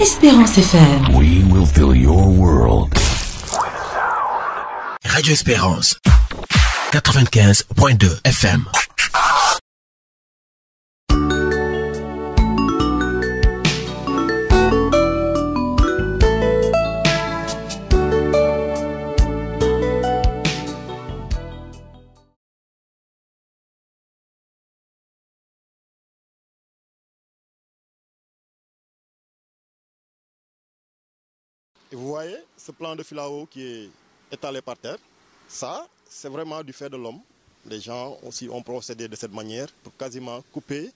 Espérance FM. We will fill your world. Radio Espérance 95.2 FM. Et vous voyez ce plan de filao qui est étalé par terre, ça c'est vraiment du fait de l'homme. Les gens aussi ont procédé de cette manière pour quasiment couper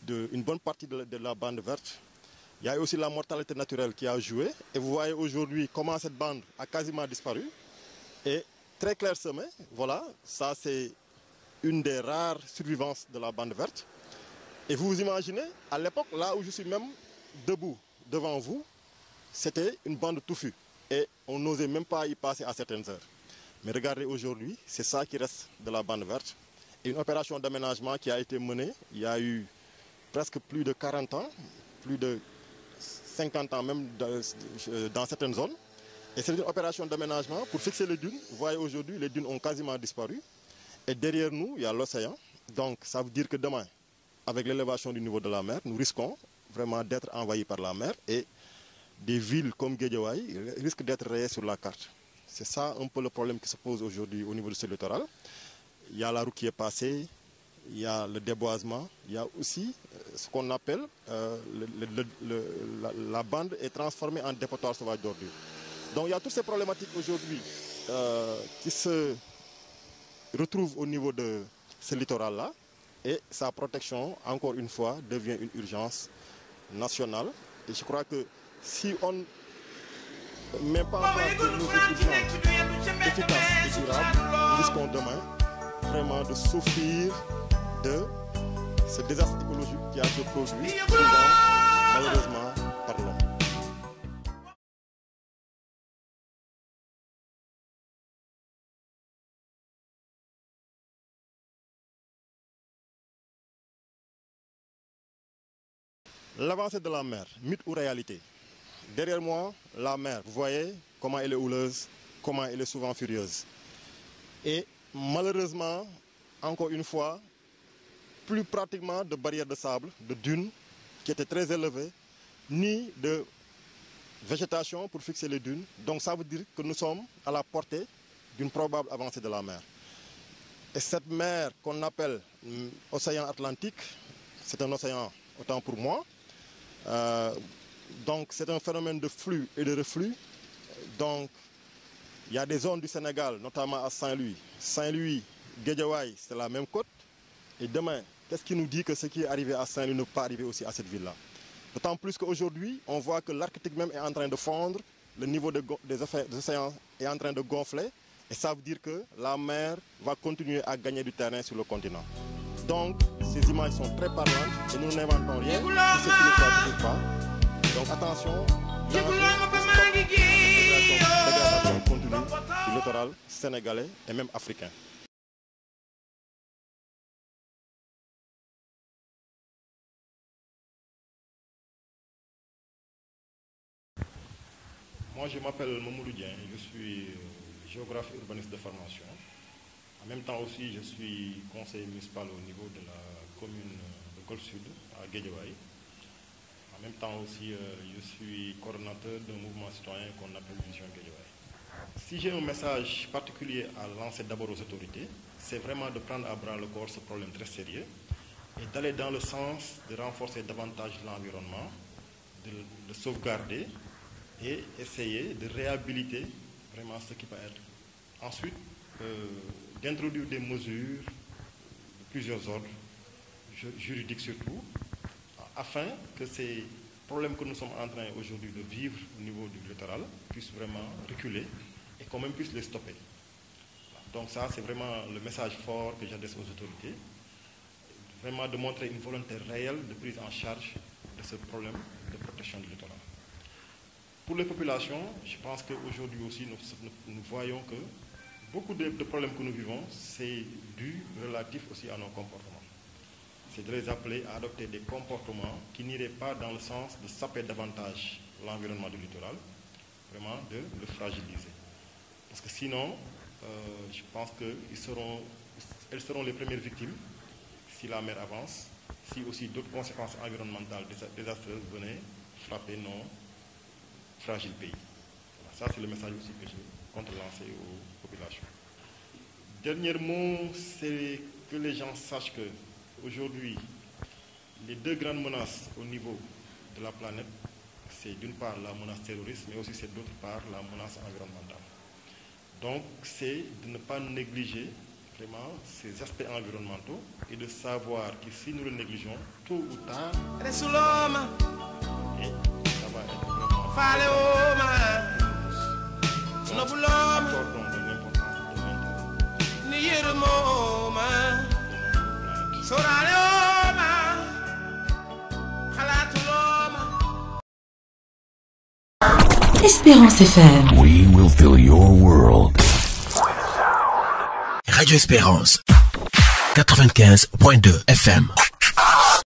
une bonne partie de la bande verte. Il y a aussi la mortalité naturelle qui a joué. Et vous voyez aujourd'hui comment cette bande a quasiment disparu. Et très clairsemé, voilà, ça c'est une des rares survivances de la bande verte. Et vous vous imaginez, à l'époque, là où je suis même debout devant vous, c'était une bande touffue et on n'osait même pas y passer à certaines heures. Mais regardez aujourd'hui, c'est ça qui reste de la bande verte. Et une opération d'aménagement qui a été menée, il y a eu presque plus de 40 ans, plus de 50 ans même dans certaines zones. Et c'est une opération d'aménagement pour fixer les dunes. Vous voyez aujourd'hui, les dunes ont quasiment disparu. Et derrière nous, il y a l'océan. Donc ça veut dire que demain, avec l'élévation du niveau de la mer, nous risquons vraiment d'être envahis par la mer et des villes comme Guédiawaye risquent d'être rayées sur la carte. C'est ça un peu le problème qui se pose aujourd'hui au niveau de ce littoral. Il y a la route qui est passée, il y a le déboisement, il y a aussi ce qu'on appelle la bande est transformée en dépotoir sauvage d'ordures. Donc il y a toutes ces problématiques aujourd'hui qui se retrouvent au niveau de ce littoral-là et sa protection, encore une fois, devient une urgence nationale. Et je crois que si on ne met pas en place des mesures efficaces et durables, nous risquons demain vraiment de souffrir de ce désastre écologique qui a été produit souvent, malheureusement, par l'homme. L'avancée de la mer, mythe ou réalité? Derrière moi, la mer, vous voyez comment elle est houleuse, comment elle est souvent furieuse. Et malheureusement, encore une fois, plus pratiquement de barrières de sable, de dunes qui étaient très élevées, ni de végétation pour fixer les dunes. Donc ça veut dire que nous sommes à la portée d'une probable avancée de la mer. Et cette mer qu'on appelle océan Atlantique, c'est un océan, autant pour moi. Donc c'est un phénomène de flux et de reflux. Donc il y a des zones du Sénégal, notamment à Saint-Louis. Saint-Louis, Guédiawaye, c'est la même côte. Et demain, qu'est-ce qui nous dit que ce qui est arrivé à Saint-Louis ne peut pas arriver aussi à cette ville-là? D'autant plus qu'aujourd'hui, on voit que l'Arctique même est en train de fondre, le niveau des océans est en train de gonfler. Et ça veut dire que la mer va continuer à gagner du terrain sur le continent. Donc ces images sont très parlantes et nous n'inventons rien pour ce qui ne soit toujours pas. Donc attention, dégradation continue du littoral sénégalais et même africain. Moi je m'appelle Mamoudou Dieng, je suis géographe et urbaniste de formation. En même temps aussi je suis conseiller municipal au niveau de la commune de Golfe Sud à Guédiawaye. En même temps aussi, je suis coordonnateur d'un mouvement citoyen qu'on appelle Vision Guédiawaye. Si j'ai un message particulier à lancer d'abord aux autorités, c'est vraiment de prendre à bras le corps ce problème très sérieux et d'aller dans le sens de renforcer davantage l'environnement, de sauvegarder et essayer de réhabiliter vraiment ce qui peut être. Ensuite, d'introduire des mesures de plusieurs ordres, juridiques surtout, afin que ces problèmes que nous sommes en train aujourd'hui de vivre au niveau du littoral puissent vraiment reculer et qu'on même puisse les stopper. Donc ça, c'est vraiment le message fort que j'adresse aux autorités, vraiment de montrer une volonté réelle de prise en charge de ce problème de protection du littoral. Pour les populations, je pense qu'aujourd'hui aussi, nous voyons que beaucoup de problèmes que nous vivons, c'est dû relatif aussi à nos comportements. c'est de les appeler à adopter des comportements qui n'iraient pas dans le sens de saper davantage l'environnement du littoral, vraiment de le fragiliser. Parce que sinon, je pense qu'elles seront les premières victimes si la mer avance, si aussi d'autres conséquences environnementales désastreuses venaient frapper nos fragiles pays. Voilà, ça, c'est le message aussi que je compte lancer aux populations. Dernier mot, c'est que les gens sachent que aujourd'hui, les deux grandes menaces au niveau de la planète, c'est d'une part la menace terroriste, mais aussi c'est d'autre part la menace environnementale. Donc, c'est de ne pas négliger vraiment ces aspects environnementaux et de savoir que si nous le négligeons, tôt ou tard, et ça va être vraiment accordons de l'importance de Espérance FM. We will fill your world. Radio Espérance 95.2 FM.